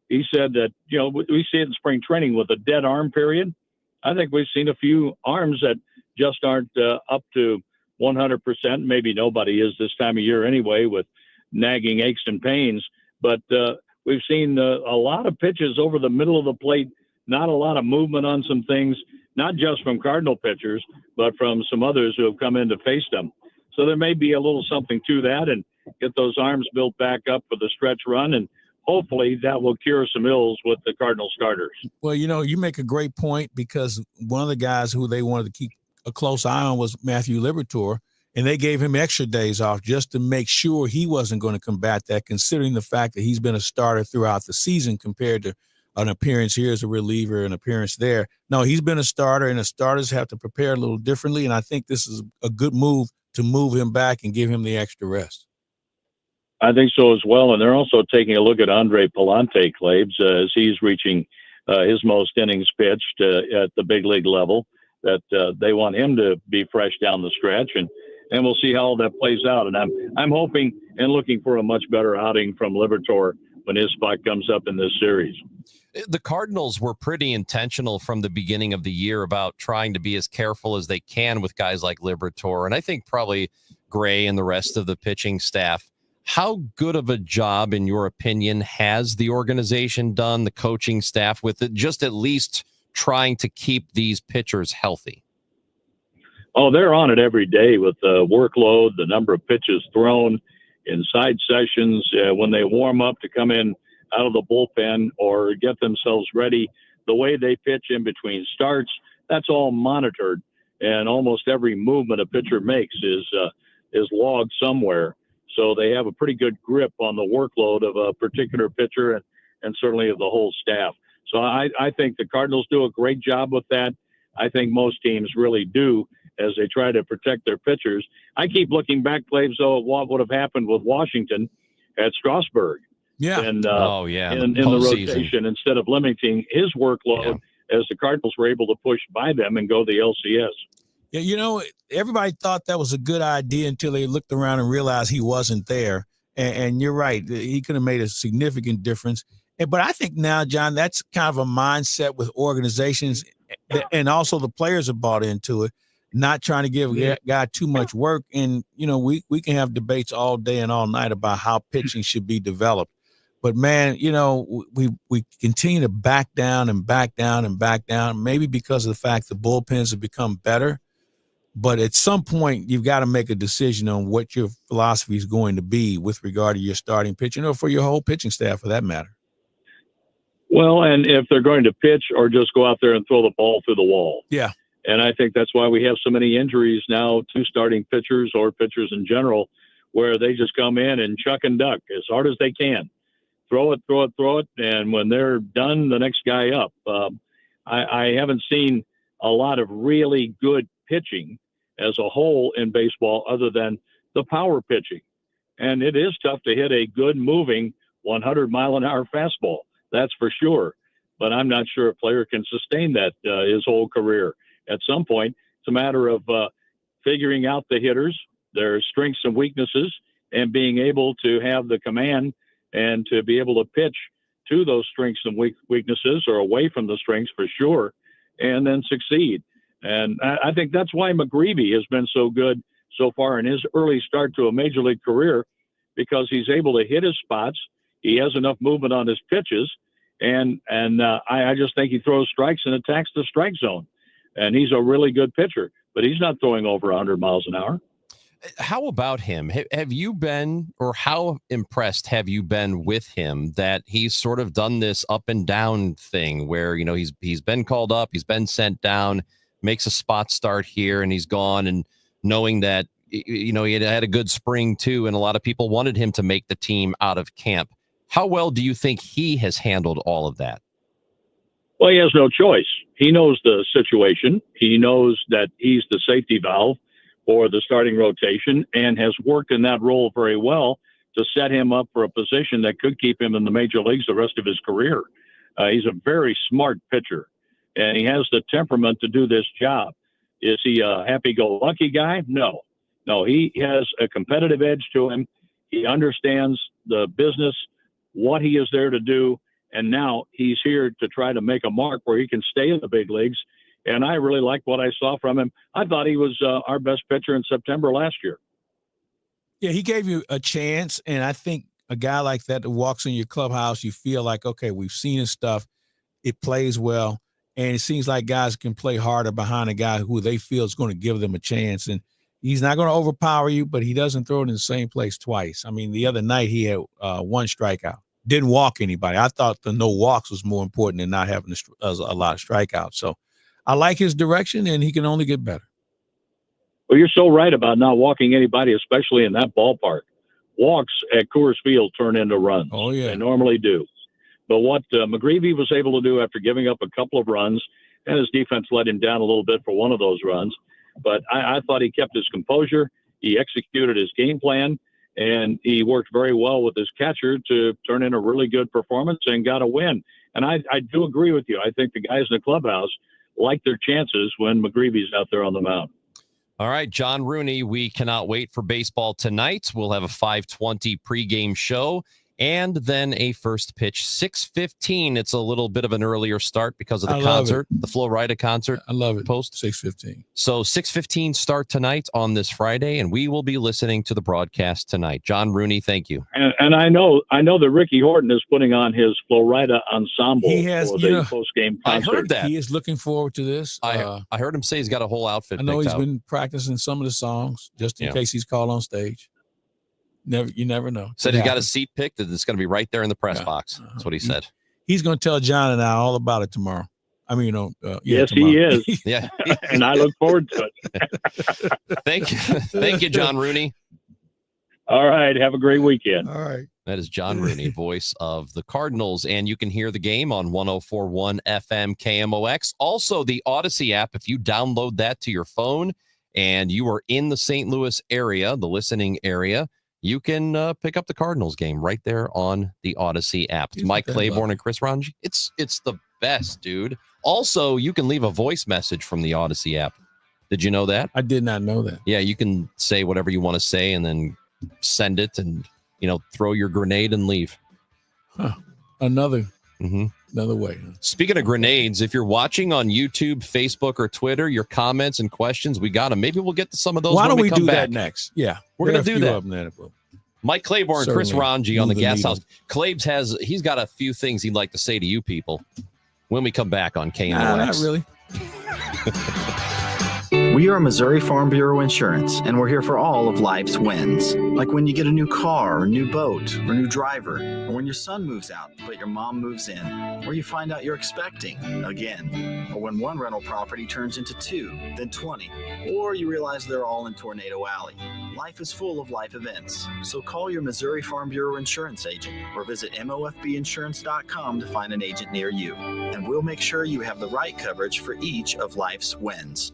He said that, we see it in spring training with a dead arm period. I think we've seen a few arms that just aren't up to 100%. Maybe nobody is this time of year anyway, with nagging aches and pains. But we've seen a lot of pitches over the middle of the plate, not a lot of movement on some things, not just from Cardinal pitchers, but from some others who have come in to face them. So there may be a little something to that, and get those arms built back up for the stretch run, and hopefully that will cure some ills with the Cardinal starters. Well, you make a great point, because one of the guys who they wanted to keep a close eye on was Matthew Liberatore, and they gave him extra days off just to make sure he wasn't going to combat that, considering the fact that he's been a starter throughout the season compared to an appearance here as a reliever, an appearance there. No, he's been a starter, and the starters have to prepare a little differently, and I think this is a good move to move him back and give him the extra rest. I think so as well, and they're also taking a look at Andre Palante, Claves, as he's reaching his most innings pitched at the big league level, that they want him to be fresh down the stretch, and we'll see how all that plays out. And I'm hoping and looking for a much better outing from Liberatore when his spot comes up in this series. The Cardinals were pretty intentional from the beginning of the year about trying to be as careful as they can with guys like Liberatore, and I think probably Gray and the rest of the pitching staff. How good of a job, in your opinion, has the organization done, the coaching staff, with it, just at least trying to keep these pitchers healthy? Oh, they're on it every day with the workload, the number of pitches thrown, inside sessions, when they warm up to come in out of the bullpen or get themselves ready, the way they pitch in between starts, that's all monitored. And almost every movement a pitcher makes is logged somewhere. So they have a pretty good grip on the workload of a particular pitcher and certainly of the whole staff. So I think the Cardinals do a great job with that. I think most teams really do, as they try to protect their pitchers. I keep looking back, Claves, though, at what would have happened with Washington at Strasburg. Yeah. And in the rotation, instead of limiting his workload, as the Cardinals were able to push by them and go the LCS. Yeah, everybody thought that was a good idea until they looked around and realized he wasn't there. And you're right. He could have made a significant difference. But I think now, John, that's kind of a mindset with organizations, and also the players have bought into it, not trying to give a guy too much work. And, we can have debates all day and all night about how pitching should be developed. But, man, we continue to back down and back down and back down, maybe because of the fact the bullpens have become better. But at some point, you've got to make a decision on what your philosophy is going to be with regard to your starting pitching, or for your whole pitching staff, for that matter. Well, and if they're going to pitch or just go out there and throw the ball through the wall. Yeah. And I think that's why we have so many injuries now to starting pitchers or pitchers in general, where they just come in and chuck and duck as hard as they can. Throw it. And when they're done, the next guy up. I haven't seen a lot of really good pitching as a whole in baseball other than the power pitching. And it is tough to hit a good moving 100-mile-an-hour fastball. That's for sure. But I'm not sure a player can sustain that his whole career. At some point, it's a matter of figuring out the hitters, their strengths and weaknesses, and being able to have the command and to be able to pitch to those strengths and weaknesses, or away from the strengths for sure, and then succeed. And I think that's why McGreevy has been so good so far in his early start to a major league career, because he's able to hit his spots. He has enough movement on his pitches, and I just think he throws strikes and attacks the strike zone. And he's a really good pitcher, but he's not throwing over 100 miles an hour. How about him? Have you been, or how impressed have you been with him that he's sort of done this up and down thing where, he's been called up, he's been sent down, makes a spot start here, and he's gone, and knowing that, he had a good spring too, and a lot of people wanted him to make the team out of camp. How well do you think he has handled all of that? Well, he has no choice. He knows the situation. He knows that he's the safety valve for the starting rotation, and has worked in that role very well to set him up for a position that could keep him in the major leagues the rest of his career. He's a very smart pitcher, and he has the temperament to do this job. Is he a happy-go-lucky guy? No. He has a competitive edge to him. He understands the business, what he is there to do, and now he's here to try to make a mark where he can stay in the big leagues. And I really like what I saw from him. I thought he was our best pitcher in September last year. Yeah, he gave you a chance, and I think a guy like that walks in your clubhouse, you feel like, okay, we've seen his stuff. It plays well, and it seems like guys can play harder behind a guy who they feel is going to give them a chance. And he's not going to overpower you, but he doesn't throw it in the same place twice. I mean, the other night he had one strikeout. Didn't walk anybody. I thought the no walks was more important than not having a lot of strikeouts. So I like his direction, and he can only get better. Well, you're so right about not walking anybody, especially in that ballpark. Walks at Coors Field turn into runs. Oh, yeah. They normally do. But what McGreevy was able to do after giving up a couple of runs, and his defense let him down a little bit for one of those runs, but I thought he kept his composure. He executed his game plan, and he worked very well with his catcher to turn in a really good performance and got a win. And I do agree with you. I think the guys in the clubhouse like their chances when McGreevy's out there on the mound. All right, John Rooney, we cannot wait for baseball tonight. We'll have a 5:20 pregame show and then a first pitch 6:15. It's a little bit of an earlier start because of the concert, the Flo Rida concert. I love it. Post 6:15. So 6:15 start tonight on this Friday, and we will be listening to the broadcast tonight. John Rooney, thank you. And I know that Ricky Horton is putting on his Flo Rida ensemble for the post-game concert. I heard that. He is looking forward to this. I heard him say he's got a whole outfit. I know picked he's out. been practicing some of the songs just in case he's called on stage. You never know. Said he's got a seat picked that it's going to be right there in the press box. That's what he said. He's going to tell John and I all about it tomorrow. I mean, yes, tomorrow. he is. Yeah. And I look forward to it. Thank you, John Rooney. All right. Have a great weekend. All right. That is John Rooney, voice of the Cardinals. And you can hear the game on 104.1 FM KMOX. Also, the Odyssey app, if you download that to your phone and you are in the St. Louis area, the listening area, you can pick up the Cardinals game right there on the Odyssey app. It's Mike Claiborne and Chris Ranji. It's the best, dude. Also, you can leave a voice message from the Odyssey app. Did you know that? I did not know that. Yeah, you can say whatever you want to say and then send it and, throw your grenade and leave. Huh. Another Another way. Speaking of grenades, if you're watching on YouTube, Facebook, or Twitter, your comments and questions, we got them. Maybe we'll get to some of those. Why don't we come do back. that next? Yeah, We're going to do that. That. Mike Claiborne, Chris Certainly Ranji on the move the Gas needle. House. Claibs he's got a few things he'd like to say to you people when we come back on KMOX. Not really. We are Missouri Farm Bureau Insurance, and we're here for all of life's wins. Like when you get a new car, or new boat, or new driver, or when your son moves out, but your mom moves in, or you find out you're expecting again, or when one rental property turns into 2, then 20, or you realize they're all in Tornado Alley. Life is full of life events, so call your Missouri Farm Bureau Insurance agent or visit mofbinsurance.com to find an agent near you, and we'll make sure you have the right coverage for each of life's wins.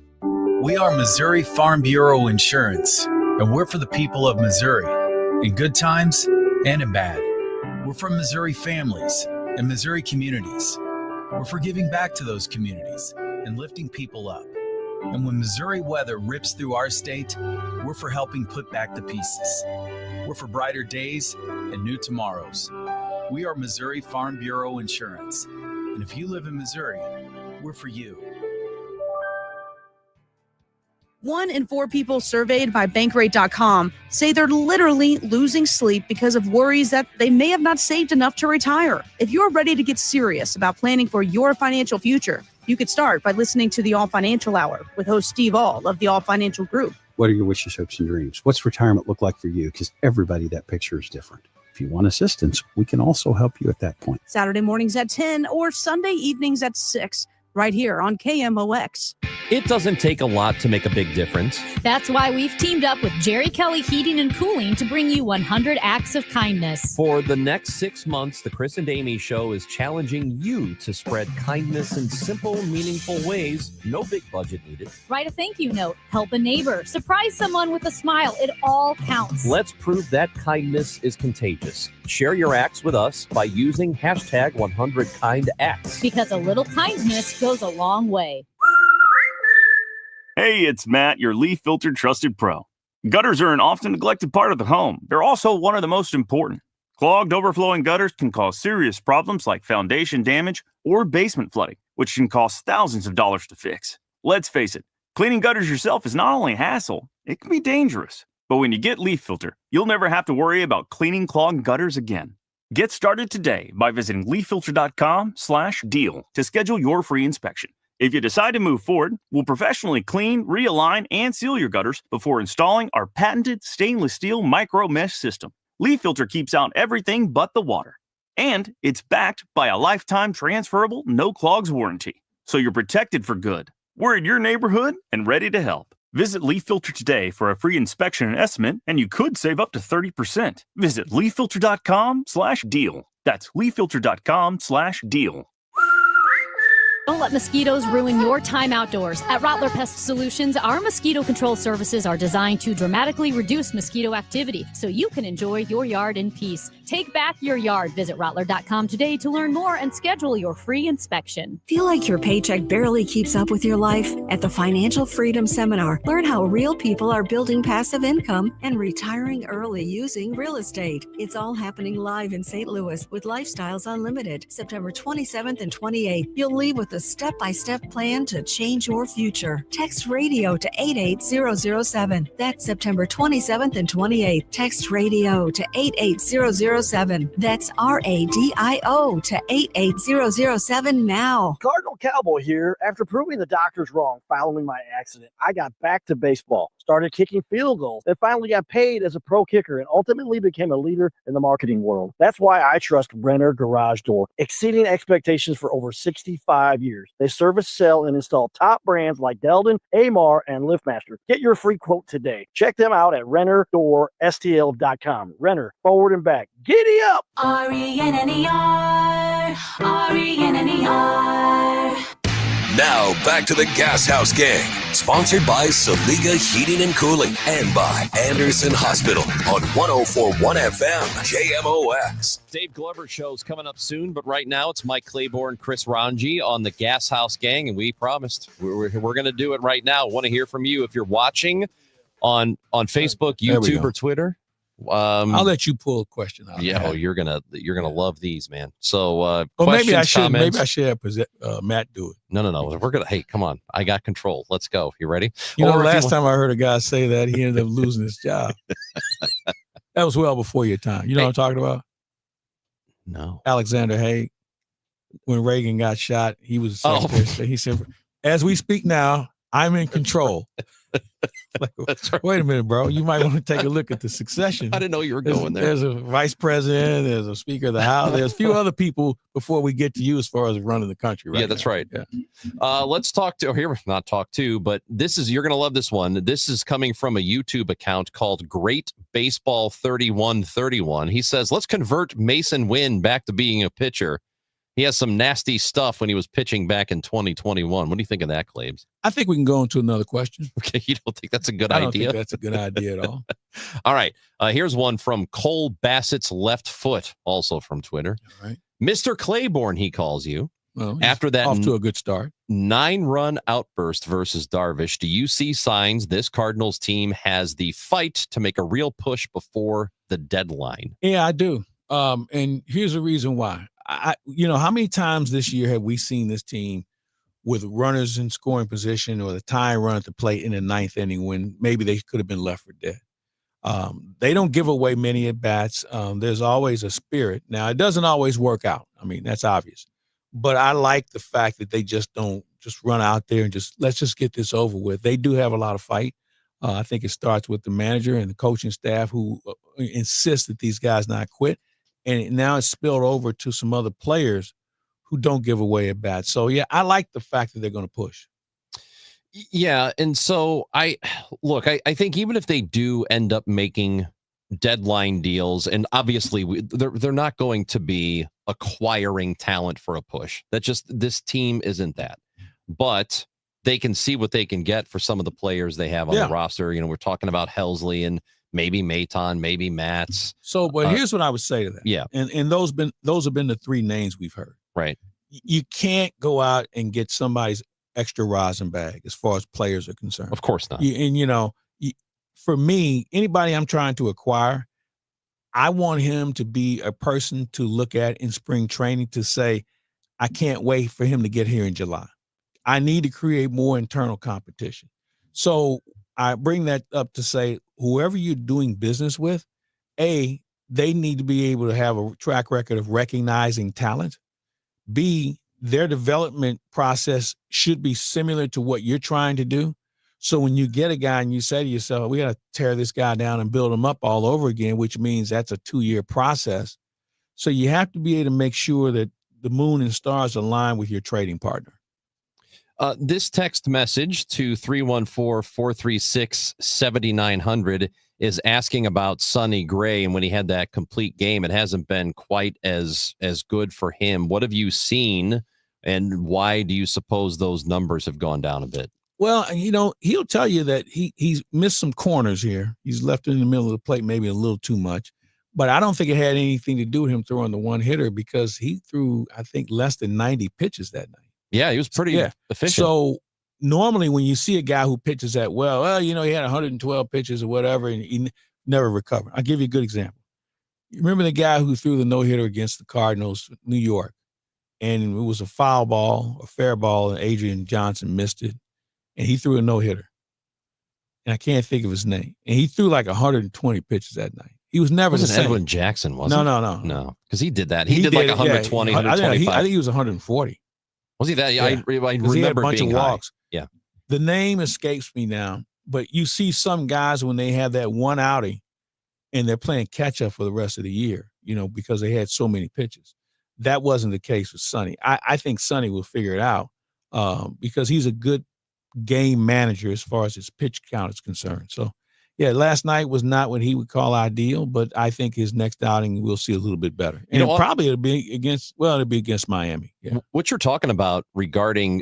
We are Missouri Farm Bureau Insurance, and we're for the people of Missouri, in good times and in bad. We're for Missouri families and Missouri communities. We're for giving back to those communities and lifting people up. And when Missouri weather rips through our state, we're for helping put back the pieces. We're for brighter days and new tomorrows. We are Missouri Farm Bureau Insurance, and if you live in Missouri, we're for you. 1 in 4 people surveyed by Bankrate.com say they're literally losing sleep because of worries that they may have not saved enough to retire. If you're ready to get serious about planning for your financial future, you could start by listening to the All Financial Hour with host Steve All of the All Financial Group. What are your wishes, hopes, and dreams? What's retirement look like for you? Because everybody, that picture is different. If you want assistance, we can also help you at that point. Saturday mornings at 10 or Sunday evenings at 6, right here on KMOX. It doesn't take a lot to make a big difference. That's why we've teamed up with Jerry Kelly Heating and Cooling to bring you 100 acts of kindness. For the next 6 months, the Chris and Amy Show is challenging you to spread kindness in simple, meaningful ways. No big budget needed. Write a thank you note, help a neighbor, surprise someone with a smile. It all counts. Let's prove that kindness is contagious. Share your acts with us by using hashtag 100KindActs. Because a little kindness goes a long way. Hey, it's Matt, your leaf filter trusted pro. Gutters are an often neglected part of the home. They're also one of the most important. Clogged, overflowing gutters can cause serious problems like foundation damage or basement flooding, which can cost thousands of dollars to fix. Let's face it, cleaning gutters yourself is not only a hassle, it can be dangerous. But when you get Leaf Filter, you'll never have to worry about cleaning clogged gutters again. Get started today by visiting leaffilter.com/deal to schedule your free inspection. If you decide to move forward, we'll professionally clean, realign, and seal your gutters before installing our patented stainless steel micro mesh system. Leaf Filter keeps out everything but the water. And it's backed by a lifetime transferable no clogs warranty. So you're protected for good. We're in your neighborhood and ready to help. Visit Leaf Filter today for a free inspection and estimate, and you could save up to 30%. Visit leaffilter.com/deal. That's leaffilter.com/deal. Don't let mosquitoes ruin your time outdoors. At Rottler Pest Solutions, our mosquito control services are designed to dramatically reduce mosquito activity so you can enjoy your yard in peace. Take back your yard. Visit Rottler.com today to learn more and schedule your free inspection. Feel like your paycheck barely keeps up with your life? At the Financial Freedom Seminar, learn how real people are building passive income and retiring early using real estate. It's all happening live in St. Louis with Lifestyles Unlimited, September 27th and 28th. You'll leave with a step-by-step plan to change your future. Text radio to 88007. That's September 27th and 28th. Text radio to 88007. That's RADIO to 88007 now. Cardinal Cowboy here. After proving the doctors wrong following my accident, I got back to baseball, started kicking field goals, and finally got paid as a pro kicker and ultimately became a leader in the marketing world. That's why I trust Renner Garage Door, exceeding expectations for over 65 years. They service, sell, and install top brands like Delden, Amar, and LiftMaster. Get your free quote today. Check them out at RennerDoorSTL.com. Renner, forward and back. Giddy up! RENNER, RENNER. Now back to the Gas House Gang, sponsored by Saliga Heating and Cooling and by Anderson Hospital on 104.1 FM KMOX. Dave Glover Show's coming up soon, but right now it's Mike Claiborne, Chris Ranji on the Gas House Gang, and we promised we're going to do it right now. Want to hear from you if you're watching on Facebook, YouTube, or Twitter. I'll let you pull a question out. Yeah, oh, you're gonna love these, man. So, Well, questions, maybe I should. comments? Maybe I should have Matt do it. No. We're gonna. Hey, come on! I got control. Let's go. You ready? You know, Or if last time I heard a guy say that, he ended up losing his job. That was well before your time. You know what I'm talking about? No. Alexander Haig. When Reagan got shot, he was Secretary of State. He said, "As we speak now, I'm in control." Like, That's right. Wait a minute, bro. You might want to take a look at the succession. I didn't know you were going there. There's a vice president. There's a speaker of the House. There's a few other people before we get to you as far as running the country. Right? Yeah, that's now. right. Yeah. Let's talk to not talk to, but you're going to love this one. This is coming from a YouTube account called Great Baseball 3131. He says, let's convert Mason Wynn back to being a pitcher. He has some nasty stuff when he was pitching back in 2021. What do you think of that, Claves? I think we can go into another question. Okay, you don't think that's a good I don't idea? think that's a good idea at all. All right. Here's one from Cole Bassett's left foot, also from Twitter. All right. Mr. Claiborne, he calls you. Well, After that, off to a good start. 9-run outburst versus Darvish, do you see signs this Cardinals team has the fight to make a real push before the deadline? Yeah, I do. And here's the reason why. How many times this year have we seen this team with runners in scoring position or the tying run at the plate in the ninth inning when maybe they could have been left for dead? They don't give away many at bats. There's always a spirit. Now, it doesn't always work out. I mean, that's obvious. But I like the fact that they just don't just run out there and let's just get this over with. They do have a lot of fight. I think it starts with the manager and the coaching staff who insist that these guys not quit. And now it's spilled over to some other players who don't give away at bats. So, yeah, I like the fact that they're going to push. Yeah, and so I think even if they do end up making deadline deals, and obviously they're not going to be acquiring talent for a push. This team isn't that. But they can see what they can get for some of the players they have on the roster. You know, we're talking about Helsley and maybe Maton, maybe Matz. So, but here's what I would say to that. Yeah. And those have been the three names we've heard. Right. You can't go out and get somebody's extra rosin bag as far as players are concerned. Of course not. For me, anybody I'm trying to acquire, I want him to be a person to look at in spring training to say, I can't wait for him to get here in July. I need to create more internal competition. So I bring that up to say, whoever you're doing business with, A, they need to be able to have a track record of recognizing talent. B, their development process should be similar to what you're trying to do. So when you get a guy and you say to yourself, we got to tear this guy down and build him up all over again, which means that's a 2-year process. So you have to be able to make sure that the moon and stars align with your trading partner. This text message to 314-436-7900 is asking about Sonny Gray, and when he had that complete game, it hasn't been quite as good for him. What have you seen, and why do you suppose those numbers have gone down a bit? Well, he'll tell you that he's missed some corners here. He's left it in the middle of the plate maybe a little too much. But I don't think it had anything to do with him throwing the one hitter because he threw, I think, less than 90 pitches that night. Yeah, he was pretty efficient. So normally when you see a guy who pitches that well, he had 112 pitches or whatever, and he never recovered. I'll give you a good example. You remember the guy who threw the no-hitter against the Cardinals, New York, and it was a foul ball, a fair ball, and Adrian Johnson missed it, and he threw a no-hitter. And I can't think of his name. And he threw like 120 pitches that night. He was never the same. Edwin Jackson, was No. No, because he did that. He did like 120, 125. I think he was 140. Was he that? Yeah. I remember he had a bunch being of walks. High. Yeah. The name escapes me now, but you see some guys when they have that one outing and they're playing catch up for the rest of the year, because they had so many pitches. That wasn't the case with Sonny. I think Sonny will figure it out because he's a good game manager as far as his pitch count is concerned. So, yeah, last night was not what he would call ideal, but I think his next outing we'll see a little bit better. And it'll be against Miami. Yeah. What you're talking about regarding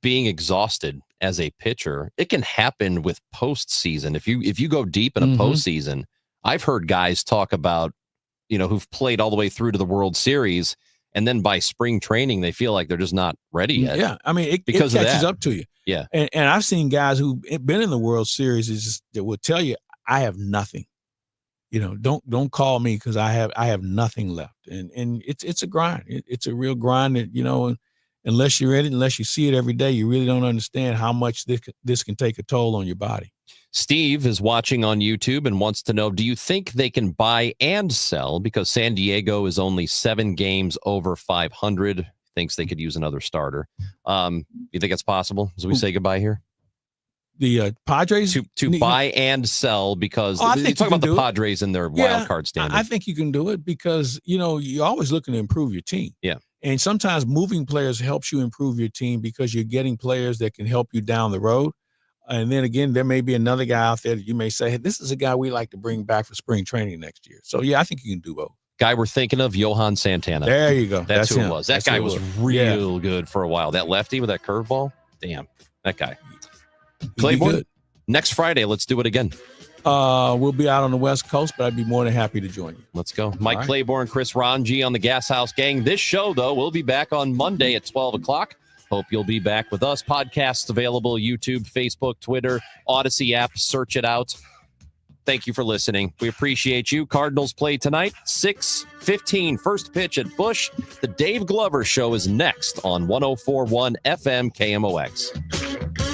being exhausted as a pitcher, it can happen with postseason. If you go deep in a postseason, I've heard guys talk about, who've played all the way through to the World Series, and then by spring training, they feel like they're just not ready yet. Yeah, I mean, it catches up to you. Yeah. And I've seen guys who've been in the World Series that will tell you, I have nothing. don't call me because I have nothing left. And it's a grind. It's a real grind that, and unless you're in it, unless you see it every day, you really don't understand how much this can take a toll on your body. Steve is watching on YouTube and wants to know, do you think they can buy and sell? Because San Diego is only 7 games over 500. Thinks they could use another starter. You think it's possible as we say goodbye here? The Padres to buy and sell, because I think talk about the do Padres and their wild card standing. I think you can do it because, you're always looking to improve your team. Yeah. And sometimes moving players helps you improve your team because you're getting players that can help you down the road. And then again, there may be another guy out there that you may say, hey, this is a guy we like to bring back for spring training next year. So, yeah, I think you can do both. Guy we're thinking of, Johan Santana. There you go. That's who him. it was. That That's guy who was it real good for a while. That lefty with that curveball. Damn, that guy. He'd be Claiborne, good. next Friday, let's do it again. We'll be out on the West Coast, but I'd be more than happy to join you. Let's go. Mike right. Claiborne, Chris Ranji on the Gashouse Gang. This show, though, will be back on Monday at 12 o'clock. Hope you'll be back with us. Podcasts available, YouTube, Facebook, Twitter, Odyssey app. Search it out. Thank you for listening. We appreciate you. Cardinals play tonight, 6:15. First pitch at Busch. The Dave Glover Show is next on 104.1 FM KMOX.